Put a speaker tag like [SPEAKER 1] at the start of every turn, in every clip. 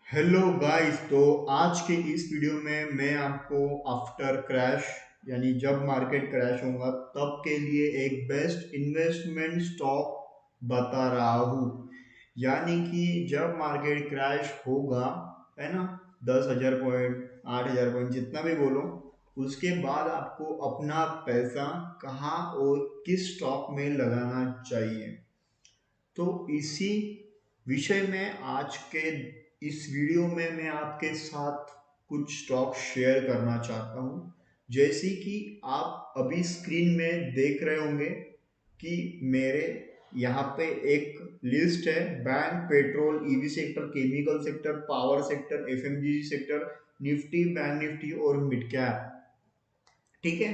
[SPEAKER 1] Hello guys. तो आज के इस वीडियो में मैं आपको आफ्टर क्रैश यानी जब मार्केट क्रैश होगा तब के लिए एक बेस्ट इन्वेस्टमेंट स्टॉक बता रहा हूँ। यानी कि जब मार्केट क्रैश होगा, है ना, 10,000 पॉइंट 8,000 पॉइंट जितना भी बोलो, उसके बाद आपको अपना पैसा कहाँ और किस स्टॉक में लगाना चाहिए। तो इसी विषय में आज के इस वीडियो में मैं आपके साथ कुछ स्टॉक शेयर करना चाहता हूँ। जैसे कि आप अभी स्क्रीन में देख रहे होंगे कि मेरे यहाँ पे एक लिस्ट है: bank, petrol, EV sector, chemical sector, power sector, FMCG sector, Nifty, bank Nifty और मिड कैप। ठीक है।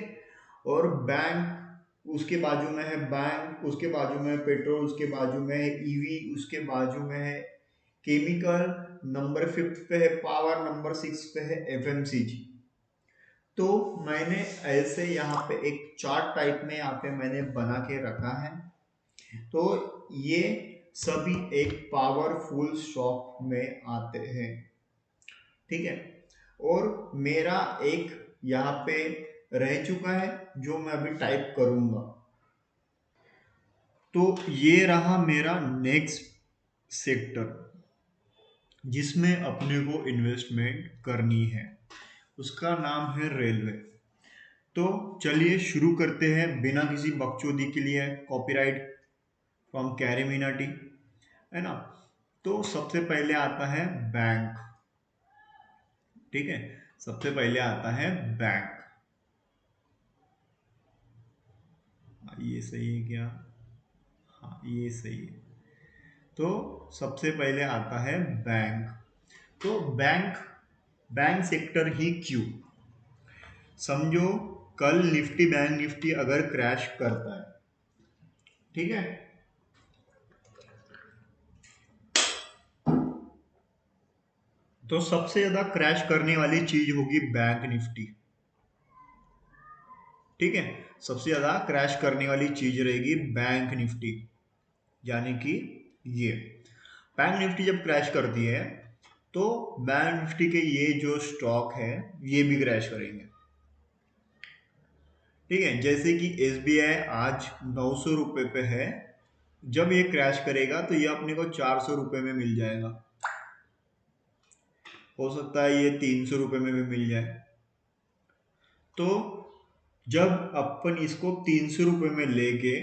[SPEAKER 1] और बैंक उसके बाजू में है, बैंक उसके बाजू में है, पेट्रोल उसके बाजू में है, ईवी उसके बाजू में है, केमिकल नंबर 5 पे है, पावर नंबर 6 पे है, एफएमसीजी। तो मैंने ऐसे यहाँ पे एक चार्ट टाइप में यहाँ पे मैंने बना के रखा है। तो ये सभी एक पावरफुल स्टॉक में आते हैं। ठीक है। और मेरा एक यहाँ पे रह चुका है जो मैं अभी टाइप करूंगा। तो ये रहा मेरा नेक्स्ट सेक्टर जिसमें अपने को इन्वेस्टमेंट करनी है। उसका नाम है रेलवे। तो चलिए शुरू करते हैं बिना किसी बकचोदी के लिए। कॉपीराइट फ्रॉम कैरी मीनाटी, है ना। तो सबसे पहले आता है बैंक। ठीक है। सबसे पहले आता है बैंक। ये सही है क्या? हाँ, ये सही है। तो सबसे पहले आता है बैंक। तो बैंक बैंक सेक्टर ही क्यों? समझो, कल निफ्टी बैंक निफ्टी अगर क्रैश करता है, ठीक है, तो सबसे ज्यादा क्रैश करने वाली चीज होगी बैंक निफ्टी। ठीक है। सबसे ज्यादा क्रैश करने वाली चीज रहेगी बैंक निफ्टी। यानी कि ये बैंक निफ्टी जब क्रैश करती है तो बैंक निफ्टी के ये जो स्टॉक है ये भी क्रैश करेंगे। ठीक है। जैसे कि एसबीआई आज 900 रुपये पे है। जब ये क्रैश करेगा तो ये अपने को 400 रुपये में मिल जाएगा। हो सकता है ये 300 रुपये में भी मिल जाए। तो जब अपन इसको 300 रुपये में लेंगे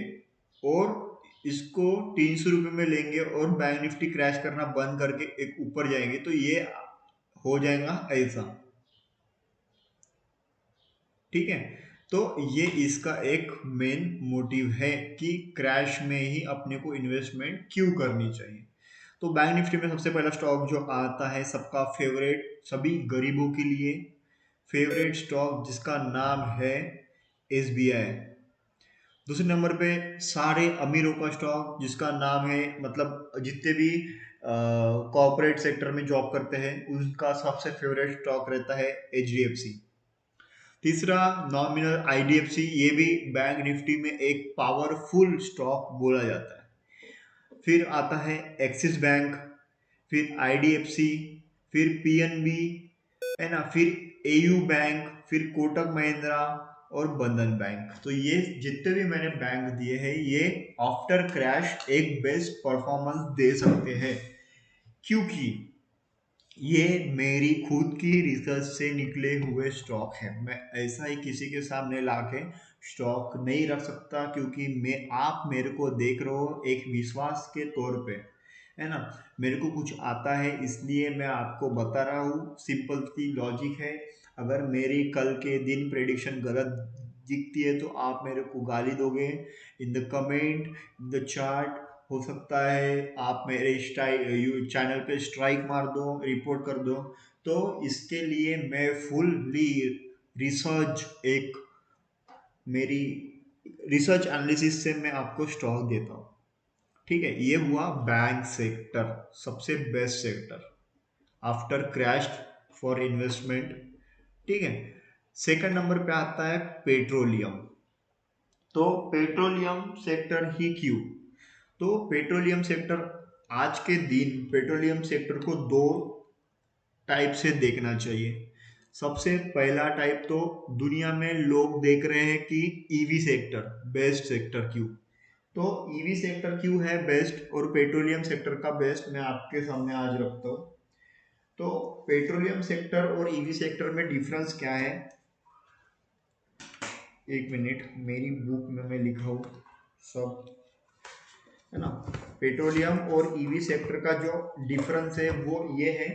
[SPEAKER 1] और इसको 300 रुपये में लेंगे और बैंक निफ्टी क्रैश करना बंद करके एक ऊपर जाएंगे तो ये हो जाएगा ऐसा। ठीक है। तो ये इसका एक मेन मोटिव है कि क्रैश में ही अपने को इन्वेस्टमेंट क्यों करनी चाहिए। तो बैंक निफ्टी में सबसे पहला स्टॉक जो आता है सबका फेवरेट, सभी गरीबों के लिए फेवरेट स्टॉक, जिसका नाम है एसबीआई। दूसरे नंबर पे सारे अमीरों का स्टॉक जिसका नाम है, मतलब जितने भी कॉर्पोरेट सेक्टर में जॉब करते हैं उनका सबसे फेवरेट स्टॉक रहता है एचडीएफसी। तीसरा नॉमिनल आईडीएफसी, ये भी बैंक निफ्टी में एक पावरफुल स्टॉक बोला जाता है। फिर आता है एक्सिस बैंक, फिर आईडीएफसी, फिर पीएनबी, है ना, फिर एयू बैंक, फिर कोटक महिंद्रा और बंधन बैंक। तो ये जितने भी मैंने बैंक दिए हैं ये आफ्टर क्रैश एक बेस्ट परफॉर्मेंस दे सकते हैं, क्योंकि ये मेरी खुद की रिसर्च से निकले हुए स्टॉक है। मैं ऐसा ही किसी के सामने लाके स्टॉक नहीं रख सकता, क्योंकि मैं आप मेरे को देख रहे हो एक विश्वास के तौर पे, है ना। मेरे को कुछ आता है इसलिए मैं आपको बता रहा हूँ। सिंपल सी लॉजिक है। अगर मेरी कल के दिन प्रेडिक्शन गलत दिखती है तो आप मेरे को गाली दोगे in the comment, in the chart. हो सकता है आप मेरे चैनल पे स्ट्राइक मार दो, रिपोर्ट कर दो। तो इसके लिए मैं फुल्ली रिसर्च, एक मेरी रिसर्च एनालिसिस से मैं आपको स्टॉक देता हूँ। ठीक है। ये हुआ बैंक सेक्टर, सबसे best sector after crash for investment. ठीक है। सेकंड नंबर पे आता है पेट्रोलियम। तो पेट्रोलियम सेक्टर ही क्यों? तो पेट्रोलियम सेक्टर आज के दिन पेट्रोलियम सेक्टर को दो टाइप से देखना चाहिए। सबसे पहला टाइप तो दुनिया में लोग देख रहे हैं कि ईवी सेक्टर बेस्ट सेक्टर क्यों। तो ईवी सेक्टर क्यों है बेस्ट और पेट्रोलियम सेक्टर का बेस्ट मैं आपके सामने आज रखता हूँ। तो पेट्रोलियम सेक्टर और ईवी सेक्टर में डिफरेंस क्या है, एक मिनट, मेरी बुक में मैं लिखा हूँ सब, है ना। पेट्रोलियम और ईवी सेक्टर का जो डिफरेंस है वो ये है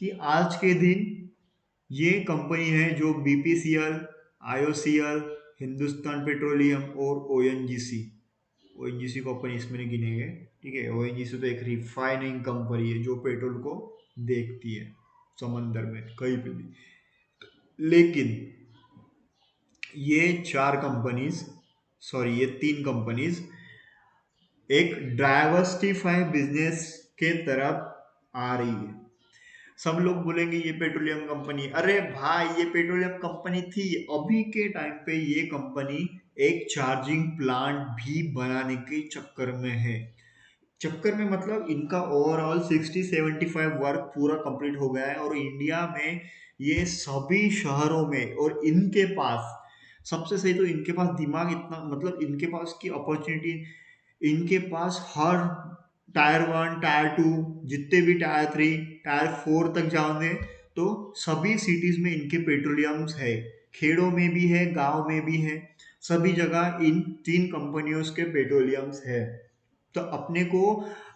[SPEAKER 1] कि आज के दिन ये कंपनी है जो बीपीसीएल, आईओसीएल, हिंदुस्तान पेट्रोलियम और ओएनजीसी, ओएनजीसी को अपन इसमें नहीं गिनेंगे, ठीक है। ओएनजीसी तो एक रिफाइनिंग कंपनी है जो पेट्रोल को देखती है समंदर में कहीं पे भी। लेकिन ये चार कंपनीज, सॉरी ये तीन कंपनीज एक डाइवर्सिफाई बिजनेस के तरफ आ रही है। सब लोग बोलेंगे ये पेट्रोलियम कंपनी, अरे भाई ये पेट्रोलियम कंपनी थी, अभी के टाइम पे ये कंपनी एक चार्जिंग प्लांट भी बनाने के चक्कर में है। चक्कर में मतलब इनका ओवरऑल 60-75 वर्क पूरा कंप्लीट हो गया है और इंडिया में ये सभी शहरों में, और इनके पास सबसे सही तो इनके पास दिमाग इतना, मतलब इनके पास की अपॉर्चुनिटी, इनके पास हर टायर वन टायर टू जितने भी टायर थ्री टायर फोर तक जाओगे तो सभी सिटीज में इनके पेट्रोलियम्स है, खेड़ों में भी है गांव में भी है, सभी जगह इन तीन कंपनियों के पेट्रोलियम्स है। तो अपने को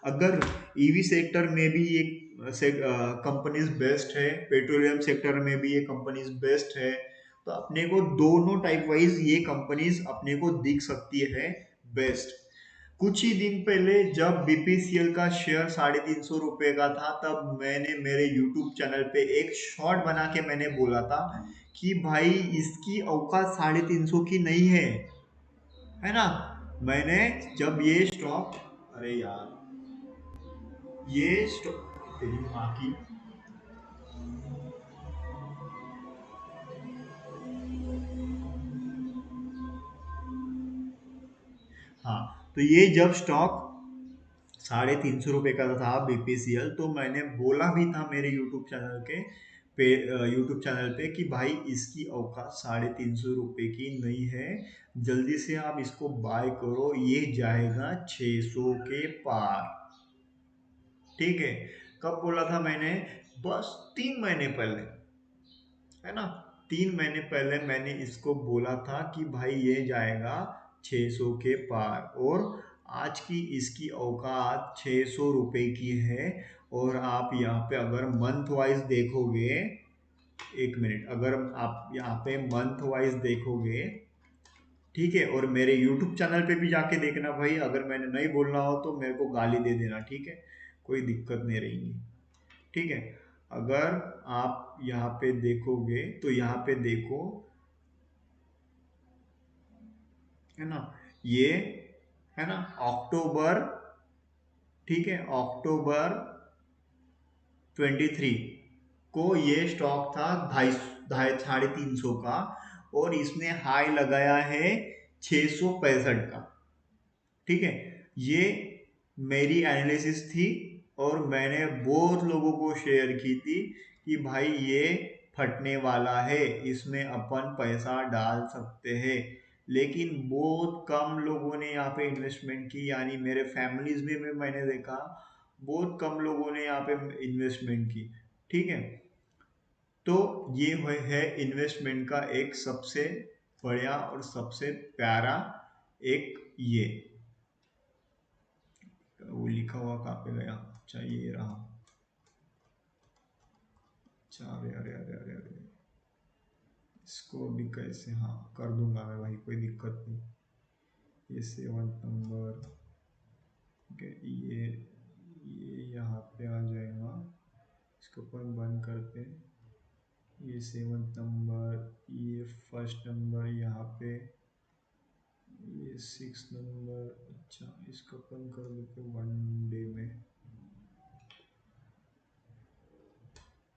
[SPEAKER 1] अगर ईवी सेक्टर में भी ये कंपनीज बेस्ट है, पेट्रोलियम सेक्टर में भी ये कंपनीज बेस्ट है, तो अपने को दोनों टाइप वाइज ये कंपनीज अपने को दिख सकती है बेस्ट। कुछ ही दिन पहले जब बीपीसीएल का शेयर 350 रुपए का था तब मैंने मेरे यूट्यूब चैनल पे एक शॉर्ट बना के मैंने बोला था कि भाई इसकी औकात 350 की नहीं है ना। मैंने जब ये स्टॉक, अरे यार ये स्टॉक तेरी माँ की, हाँ, तो ये जब स्टॉक 350 रुपए का था बीपीसीएल, तो मैंने बोला भी था मेरे यूट्यूब चैनल के पे, यूट्यूब चैनल पे कि भाई इसकी औकात 350 रुपए की नहीं है, जल्दी से आप इसको बाय करो, ये जाएगा 600 के पार, ठीक है। कब बोला था मैंने, बस 3 महीने पहले, है ना। 3 महीने पहले मैंने इसको बोला था कि भाई ये जाएगा 600 के पार, और आज की इसकी औकात 600 रुपए की है। और आप यहाँ पे अगर मंथ वाइज देखोगे, एक मिनट, अगर आप यहाँ पे मंथ वाइज देखोगे, ठीक है, और मेरे यूट्यूब चैनल पे भी जाके देखना भाई, अगर मैंने नहीं बोलना हो तो मेरे को गाली दे देना, ठीक है, कोई दिक्कत नहीं रहेगी, ठीक है। अगर आप यहाँ पे देखोगे तो यहाँ पे देखो, है ना, ये, है ना, अक्टूबर, ठीक है, अक्टूबर 23 को ये स्टॉक था ढाई, 350 का, और इसने हाई लगाया है 665 का, ठीक है। ये मेरी एनालिसिस थी और मैंने बहुत लोगों को शेयर की थी कि भाई ये फटने वाला है, इसमें अपन पैसा डाल सकते हैं। लेकिन बहुत कम लोगों ने यहाँ पे इन्वेस्टमेंट की, यानी मेरे फैमिलीज में भी मैंने देखा बहुत कम लोगों ने यहाँ पे इन्वेस्टमेंट की, ठीक है। तो ये है इन्वेस्टमेंट का एक सबसे बढ़िया और सबसे प्यारा एक ये, वो लिखा हुआ कहाँ पे गया, अच्छा ये रहा, अच्छा अरे अरे अरे अरे अरे, इसको भी कैसे, हाँ कर दूंगा मैं भाई, कोई दिक्कत नहीं। ये 7 नंबर, ठीक है, ये यहाँ पे आ जाएगा, इसको अपन बंद करते हैं। ये 7 नंबर, ये फर्स्ट नंबर यहाँ पे, ये 6 नंबर, अच्छा इसको अपन कर देते 1 डे में,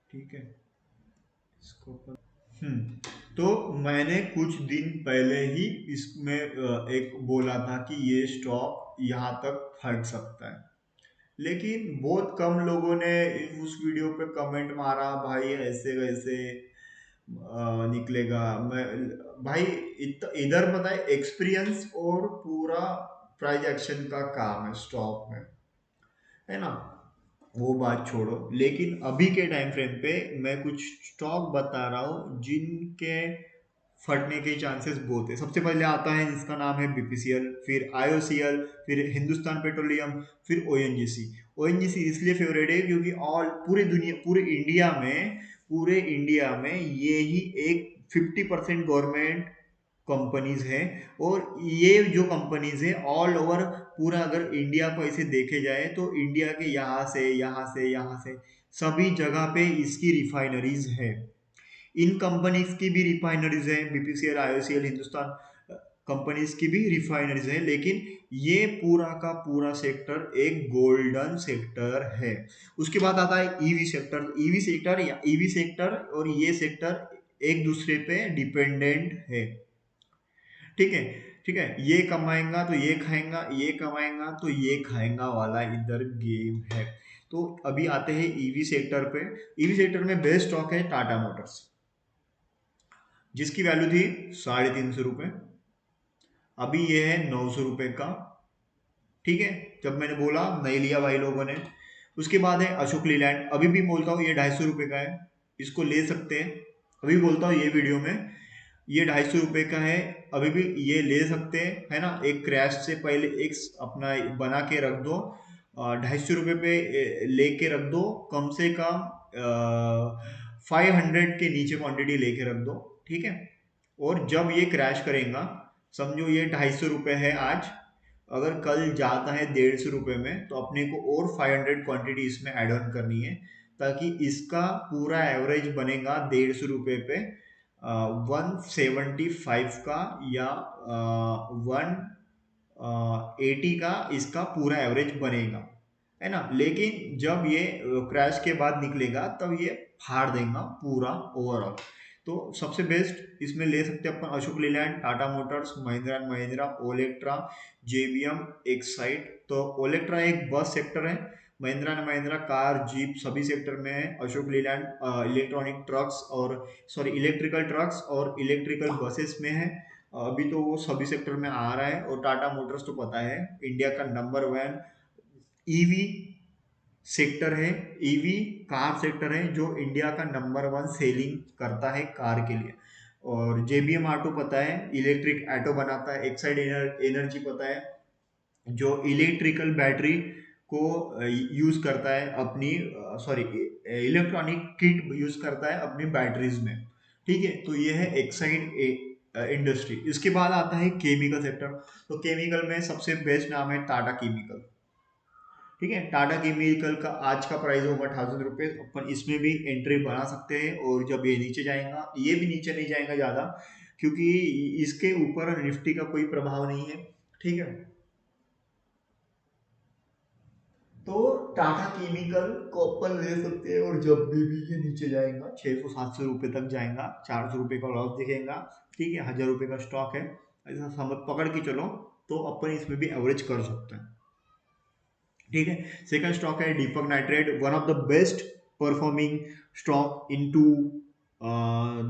[SPEAKER 1] ठीक है, इसको अपन, तो मैंने कुछ दिन पहले ही इसमें एक बोला था कि ये स्टॉक यहाँ तक फट सकता है, लेकिन बहुत कम लोगों ने उस वीडियो पे कमेंट मारा भाई ऐसे वैसे निकलेगा। मैं भाई इधर पता है एक्सपीरियंस और पूरा प्राइज एक्शन का काम है स्टॉक में, है ना। वो बात छोड़ो, लेकिन अभी के टाइम फ्रेम पे मैं कुछ स्टॉक बता रहा हूँ जिनके फटने के चांसेस बहुत है। सबसे पहले आता है, इसका नाम है बीपीसीएल, फिर आईओसीएल, फिर हिंदुस्तान पेट्रोलियम, फिर ओएनजीसी। ओएनजीसी इसलिए फेवरेट है क्योंकि ऑल पूरी दुनिया, पूरे इंडिया में ये ही एक 50% गवर्नमेंट कंपनीज हैं। और ये जो कंपनीज है ऑल ओवर पूरा, अगर इंडिया को ऐसे देखे जाए तो इंडिया के यहाँ से सभी जगह पे इसकी रिफाइनरीज है। इन कंपनीज की भी रिफाइनरीज है, बीपीसीएल, आईओसीएल, हिंदुस्तान कंपनीज की भी रिफाइनरीज है। लेकिन ये पूरा का पूरा सेक्टर एक गोल्डन सेक्टर है। उसके बाद आता है ईवी सेक्टर। ईवी सेक्टर और ये सेक्टर एक दूसरे पे डिपेंडेंट है। ठीक है, ठीक है, ये कमाएगा तो ये खाएगा, ये कमाएगा तो ये खाएगा वाला इधर गेम है। तो अभी आते हैं ईवी सेक्टर पे। ईवी सेक्टर में बेस्ट स्टॉक है टाटा मोटर्स, जिसकी वैल्यू थी 350 रुपये, अभी ये है 900 रुपये का। ठीक है, जब मैंने बोला नहीं लिया भाई लोगों ने। उसके बाद है अशोक लीलैंड, अभी भी बोलता हूँ ये 250 रुपये का है, इसको ले सकते हैं। अभी बोलता हूँ ये वीडियो में ये 250 रुपये का है, अभी भी ये ले सकते हैं, है ना। एक क्रैश से पहले एक अपना बना के रख दो, 250 रुपये पे लेके रख दो, कम से कम 500 के नीचे क्वांटिटी लेके रख दो। ठीक है, और जब ये क्रैश करेगा, समझो ये 250 रुपये है आज, अगर कल जाता है 150 रुपये में, तो अपने को और 500 क्वांटिटी इसमें ऐड ऑन करनी है, ताकि इसका पूरा एवरेज बनेगा 150 रुपये पे 175 का या 180 का इसका पूरा एवरेज बनेगा, है ना। लेकिन जब ये क्रैश के बाद निकलेगा तब ये फाड़ देगा पूरा ओवरऑल। तो सबसे बेस्ट इसमें ले सकते हैं अपन Ashok Leyland, Tata Motors, Mahindra and Mahindra, Olectra, JBM, Exide. तो ओलेक्ट्रा एक बस सेक्टर है, Mahindra and Mahindra car, jeep सभी सेक्टर में है, अशोक लेलैंड इलेक्ट्रॉनिक ट्रक्स और सॉरी इलेक्ट्रिकल ट्रक्स और इलेक्ट्रिकल बसेस में है। अभी तो वो सभी सेक्टर में आ रहा है। और टाटा मोटर्स तो पता है इंडिया का नंबर 1 ईवी सेक्टर है, ईवी कार सेक्टर है, जो इंडिया का नंबर 1 सेलिंग करता है कार के लिए। और जेबीएम ऑटो पता है इलेक्ट्रिक ऑटो बनाता है, एक्साइड एनर्जी पता है जो इलेक्ट्रिकल बैटरी को यूज करता है अपनी सॉरी इलेक्ट्रॉनिक किट यूज करता है अपनी बैटरीज में। ठीक है, तो ये है एक्साइड इंडस्ट्री। इसके बाद आता है केमिकल सेक्टर। तो केमिकल में सबसे बेस्ट नाम है टाटा केमिकल। ठीक है, टाटा केमिकल का आज का प्राइस होगा 1000 रुपये, अपन इसमें भी एंट्री बना सकते हैं। और जब ये नीचे जाएगा, ये भी नीचे नहीं जाएगा ज़्यादा, क्योंकि इसके ऊपर निफ्टी का कोई प्रभाव नहीं है। ठीक है, तो टाटा केमिकल को अपन ले सकते हैं। और जब भी ये नीचे जाएगा 600-700 रुपये तक जाएगा, 400 रुपये का लॉस दिखेगा। ठीक है, 1000 रुपये का स्टॉक है, ऐसा समझ पकड़ के चलो, तो अपन इसमें भी एवरेज कर सकते हैं। ठीक है, सेकंड स्टॉक है Deepak nitrate, one of the best performing stock in two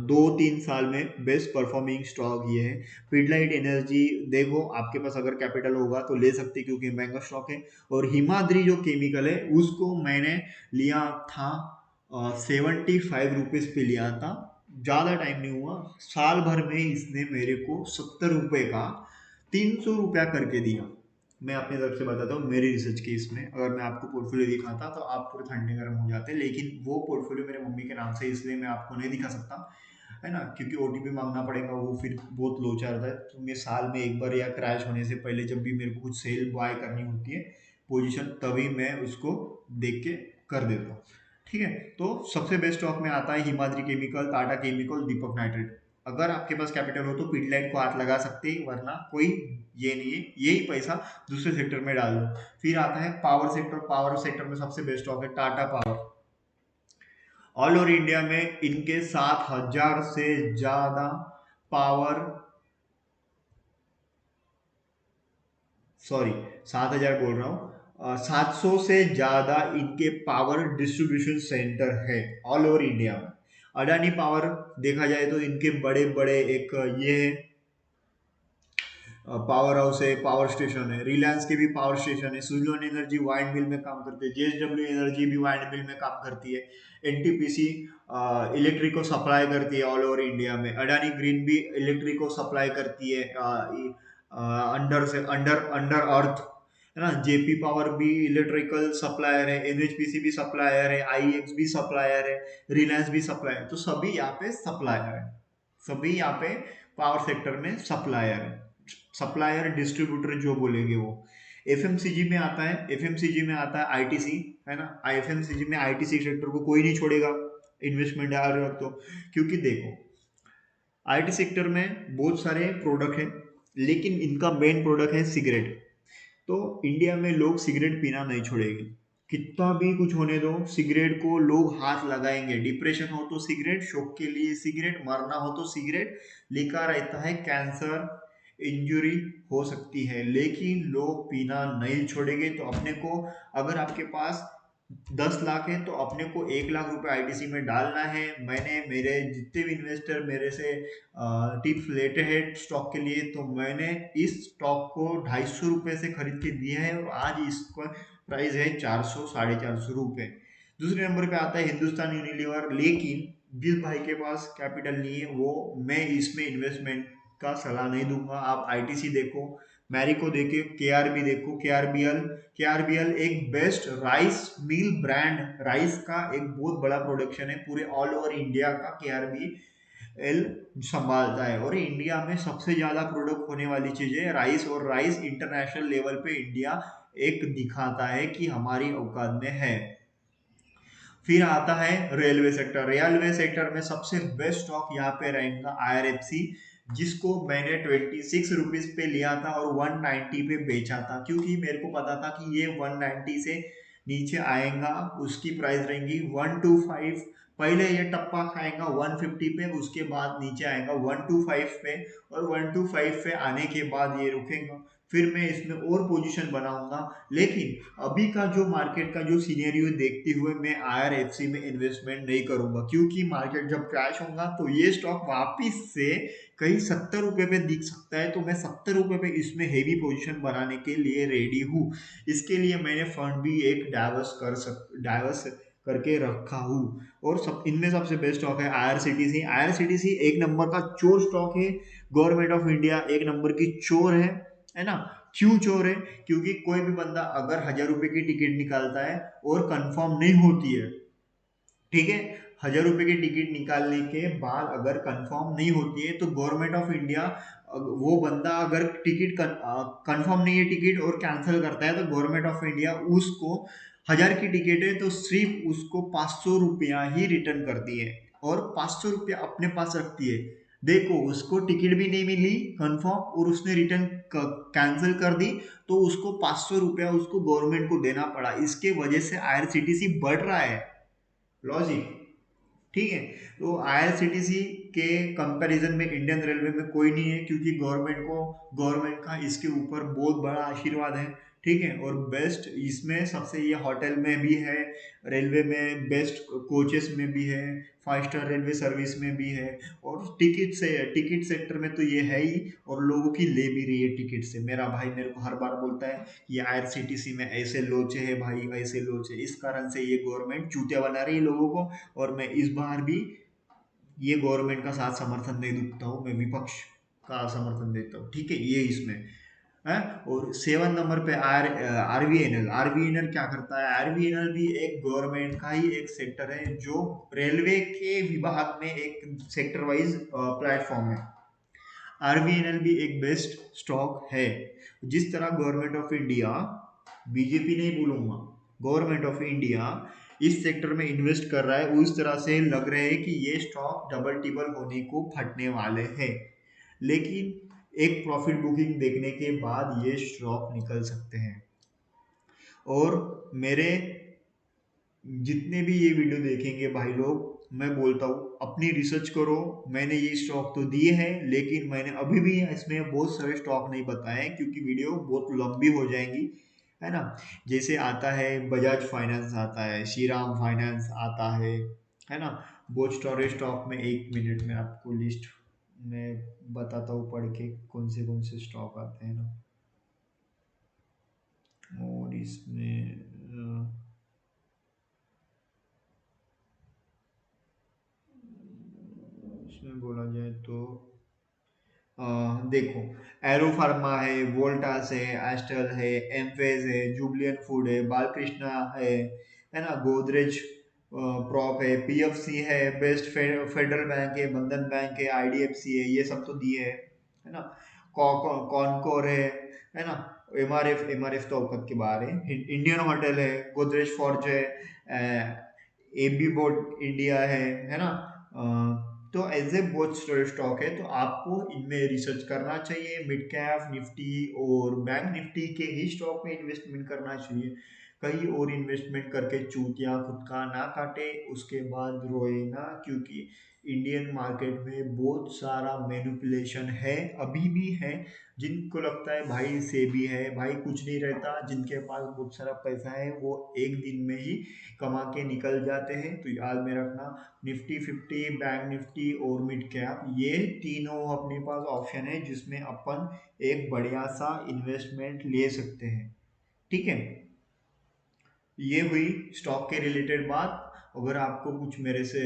[SPEAKER 1] 2-3 साल में बेस्ट परफॉर्मिंग स्टॉक ये है। पिडलाइट एनर्जी देखो, आपके पास अगर कैपिटल होगा तो ले सकते क्योंकि महंगा स्टॉक है। और हिमाद्री जो केमिकल है उसको मैंने लिया था 75 रुपीज़ पे लिया था, ज़्यादा टाइम नहीं हुआ, साल भर में इसने मेरे को 70 रुपये का 300 रुपया करके दिया। मैं अपनी तरफ से बताता हूँ मेरी रिसर्च के इसमें, अगर मैं आपको पोर्टफोलियो दिखाता तो आप पूरे ठंडे गर्म हो जाते, लेकिन वो पोर्टफोलियो मेरे मम्मी के नाम से, इसलिए मैं आपको नहीं दिखा सकता, है ना, क्योंकि ओटीपी मांगना पड़ेगा, वो फिर बहुत लोचा रहता है। तो मैं साल में एक बार या क्रैश होने से पहले जब भी मेरे को कुछ सेल बाय करनी होती है पोजीशन, तभी मैं उसको देख के कर देता हूँ। ठीक है, तो सबसे बेस्ट स्टॉक में आता है हिमाद्री केमिकल, टाटा केमिकल, दीपक नाइट्रेट। अगर आपके पास कैपिटल हो तो पिडलाइट को हाथ लगा सकते हैं, वरना कोई ये नहीं है, यही पैसा दूसरे सेक्टर में डाल दो। फिर आता है पावर सेक्टर। पावर सेक्टर में सबसे बेस्ट स्टॉक है Tata power. All over India में इनके 7000 से ज्यादा पावर, सॉरी 7000 बोल रहा हूँ, 700 से ज़्यादा इनके पावर डिस्ट्रीब्यूशन सेंटर है ऑल ओवर इंडिया में। अडानी पावर देखा जाए तो इनके बड़े बड़े एक ये है पावर हाउस है, पावर स्टेशन है। रिलायंस के भी पावर स्टेशन है। सुजलोन एनर्जी वाइंड मिल में काम करती है। जेएसडब्ल्यू एनर्जी भी वाइंड मिल में काम करती है। एनटीपीसी इलेक्ट्रिक को सप्लाई करती है ऑल ओवर इंडिया में। अडानी ग्रीन भी इलेक्ट्रिक को सप्लाई करती है अंडर से अंडर अंडर अर्थ, है ना। जेपी पावर भी इलेक्ट्रिकल सप्लायर है। एनएचपीसी भी सप्लायर है। आईएक्स भी सप्लायर है। रिलायंस भी सप्लायर, तो सभी यहाँ पे सप्लायर है। सभी यहाँ पे पावर सेक्टर में सप्लायर है। सप्लायर डिस्ट्रीब्यूटर जो बोलेंगे वो। एफएमसीजी में आता है, एफएमसीजी में आता है आईटीसी, है ना। एफएमसीजी में आईटीसी सेक्टर को कोई नहीं छोड़ेगा इन्वेस्टमेंट डाल रहे हो तो, क्योंकि देखो आईटी सेक्टर में बहुत सारे प्रोडक्ट हैं, लेकिन इनका मेन प्रोडक्ट है सिगरेट। तो इंडिया में लोग सिगरेट पीना नहीं छोड़ेंगे। कितना भी कुछ होने दो, सिगरेट को लोग हाथ लगाएंगे। डिप्रेशन हो तो सिगरेट, शौक के लिए सिगरेट, मरना हो तो सिगरेट। लिखा रहता है कैंसर, इंजरी हो सकती है, लेकिन लोग पीना नहीं छोड़ेंगे। तो अपने को, अगर आपके पास 10 लाख है तो अपने को 1 लाख रुपए आईटीसी में डालना है। मैंने मेरे जितने भी इन्वेस्टर मेरे से टिप्स लेते हैं स्टॉक के लिए, तो मैंने इस स्टॉक को 250 रुपये से खरीद के दिया है और आज इसका प्राइस है 400 450 रुपये। दूसरे नंबर पे आता है हिंदुस्तान यूनिलीवर, लेकिन जिस भाई के पास कैपिटल नहीं है वो, मैं इसमें इन्वेस्टमेंट का सलाह नहीं दूंगा। आप आईटीसी देखो, मैरिको देखो, केआरबी देखो, केआरबीएल। केआरबीएल एक best rice mill brand, rice का एक बहुत बड़ा प्रोडक्शन है पूरे ऑल ओवर इंडिया का। केआरबीएल संभालता है और इंडिया में सबसे ज्यादा प्रोडक्ट होने वाली चीज है राइस, और राइस इंटरनेशनल लेवल पे इंडिया एक दिखाता है कि हमारी औकात में है। फिर आता है रेलवे सेक्टर। रेलवे सेक्टर में सबसे बेस्ट स्टॉक यहाँ पे रहेगा आईआरएफसी, जिसको मैंने 26 रुपीज पे लिया था और 190 पे बेचा था, क्योंकि मेरे को पता था कि ये 190 से नीचे आएगा। उसकी प्राइस रहेंगी 125। पहले ये टप्पा खाएगा 150 पे, उसके बाद नीचे आएगा 125 पे, और 125 पे आने के बाद ये रुकेगा। फिर मैं इसमें और पोजीशन बनाऊंगा। लेकिन अभी का जो मार्केट का जो सीनेरियो देखते हुए मैं आईआरएफसी में इन्वेस्टमेंट नहीं करूंगा, क्योंकि मार्केट जब क्रैश होगा तो ये स्टॉक वापिस से कहीं 70 रुपए पे दिख सकता है। तो मैं 70 रुपए पे इसमें हेवी पोजीशन बनाने के लिए रेडी हूँ। इसके लिए मैंने फंड भी एक डाइवर्स करके रखा हूँ। और सब इनमें सबसे बेस्ट स्टॉक है आईआरसीटीसी। आईआरसीटीसी एक नंबर का चोर स्टॉक है। गवर्नमेंट ऑफ इंडिया एक नंबर की चोर है ना। क्यों चोर है? क्योंकि कोई भी बंदा अगर 1000 रुपए की टिकट निकालता है और कंफर्म नहीं होती है, ठीक है, 1000 रुपए की टिकट निकालने के बाद अगर कंफर्म नहीं होती है तो गवर्नमेंट ऑफ इंडिया, वो बंदा अगर टिकट कंफर्म नहीं है टिकट और कैंसिल करता है, तो गवर्नमेंट ऑफ इंडिया उसको 1000 की टिकट है तो सिर्फ उसको 500 रुपया ही रिटर्न करती है और 500 रुपया अपने पास रखती है। देखो उसको टिकट भी नहीं मिली कंफर्म और उसने रिटर्न कैंसिल कर दी, तो उसको 500 रुपया उसको गवर्नमेंट को देना पड़ा। इसके वजह से आईआरसीटीसी बढ़ रहा है। लॉजिक, ठीक है। तो आईआरसीटीसी के कंपैरिजन में इंडियन रेलवे में कोई नहीं है, क्योंकि गवर्नमेंट का इसके ऊपर बहुत बड़ा आशीर्वाद है, ठीक है। और बेस्ट इसमें सबसे ये होटल में भी है, रेलवे में बेस्ट कोचेस में भी है, 5 स्टार रेलवे सर्विस में भी है, और टिकट सेक्टर में तो ये है ही, और लोगों की ले भी रही है टिकट से। मेरा भाई मेरे को हर बार बोलता है ये आईआरसीटीसी में ऐसे लोचे है भाई, ऐसे लोचे, इस कारण से ये गवर्नमेंट चूतिया बना रही है लोगों को। और मैं इस बार भी ये गवर्नमेंट का साथ समर्थन नहीं देता हूँ, मैं विपक्ष का समर्थन देता हूँ, ठीक है। ये इसमें है। और 7 नंबर पे आरवीएनएल। आरवीएनएल क्या करता है? आरवीएनएल भी एक गवर्नमेंट का ही एक सेक्टर है, जो रेलवे के विभाग में एक सेक्टर वाइज प्लेटफॉर्म है। आरबीएनएल भी एक बेस्ट स्टॉक है। जिस तरह गवर्नमेंट ऑफ इंडिया, बीजेपी नहीं बोलूंगा, गवर्नमेंट ऑफ इंडिया इस सेक्टर में इन्वेस्ट कर रहा है, उस तरह से लग रहा है कि ये स्टॉक डबल टिबल होने को फटने वाले हैं। लेकिन एक प्रॉफिट बुकिंग देखने के बाद ये स्टॉक निकल सकते हैं। और मेरे जितने भी ये वीडियो देखेंगे भाई लोग, मैं बोलता हूँ अपनी रिसर्च करो। मैंने ये स्टॉक तो दिए हैं, लेकिन मैंने अभी भी इसमें बहुत सारे स्टॉक नहीं बताए, क्योंकि वीडियो बहुत लंबी हो जाएंगी, है ना। जैसे आता है बजाज फाइनेंस, आता है श्रीराम फाइनेंस, आता है ना। बहुत सारे स्टॉक में 1 मिनट में आपको लिस्ट में बताता हूँ पढ़ के कौन से स्टॉक आते हैं ना। और इसमें बोला जाए तो अ, देखो, एरो फार्मा है, वोल्टास है, एस्टल है, एम्फेज है, जुबलियन फूड है, बालकृष्णा है ना, गोदरेज प्रॉप है, पीएफसी है, बेस्ट फेडरल बैंक है, बंधन बैंक है, आईडीएफसी है, ये सब तो दिए है ना। कॉनकोर है ना। एमआरएफ तो औकत के बाहर है। इंडियन होटल है, गोदरेज फॉर्ज है, एबी बोर्ड इंडिया है ना। तो एज ए बहुत स्टॉक है, तो आपको इनमें रिसर्च करना चाहिए। मिड कैप निफ्टी और बैंक निफ्टी के ही स्टॉक में इन्वेस्टमेंट करना चाहिए। कहीं और इन्वेस्टमेंट करके चूतिया खुद का ना काटे, उसके बाद रोए ना, क्योंकि इंडियन मार्केट में बहुत सारा मैनिपुलेशन है, अभी भी है। जिनको लगता है भाई से भी है, भाई कुछ नहीं रहता, जिनके पास बहुत सारा पैसा है वो एक दिन में ही कमा के निकल जाते हैं। तो याद में रखना, निफ्टी 50, बैंक निफ्टी और मिड कैप, ये तीनों अपने पास ऑप्शन है जिसमें अपन एक बढ़िया सा इन्वेस्टमेंट ले सकते हैं। ठीक है, ये हुई स्टॉक के रिलेटेड बात। अगर आपको कुछ मेरे से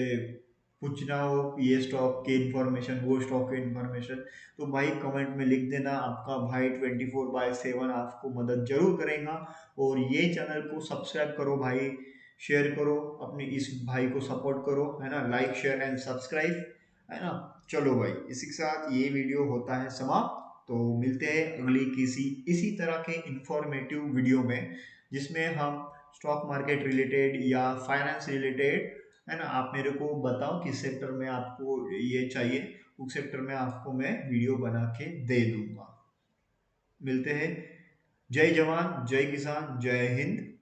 [SPEAKER 1] पूछना हो, ये स्टॉक के इंफॉर्मेशन, वो स्टॉक के इंफॉर्मेशन, तो भाई कमेंट में लिख देना। आपका भाई 24/7 आपको मदद जरूर करेगा। और ये चैनल को सब्सक्राइब करो भाई, शेयर करो, अपने इस भाई को सपोर्ट करो, है ना। लाइक शेयर एंड सब्सक्राइब, है ना। चलो भाई, इसी के साथ ये वीडियो होता है समाप्त। तो मिलते हैं अगली किसी इसी तरह के इंफॉर्मेटिव वीडियो में, जिसमें हम स्टॉक मार्केट रिलेटेड या फाइनेंस रिलेटेड, है ना, आप मेरे को बताओ किस सेक्टर में आपको ये चाहिए, उस सेक्टर में आपको मैं वीडियो बना के दे दूंगा। मिलते हैं। जय जवान, जय किसान, जय हिंद।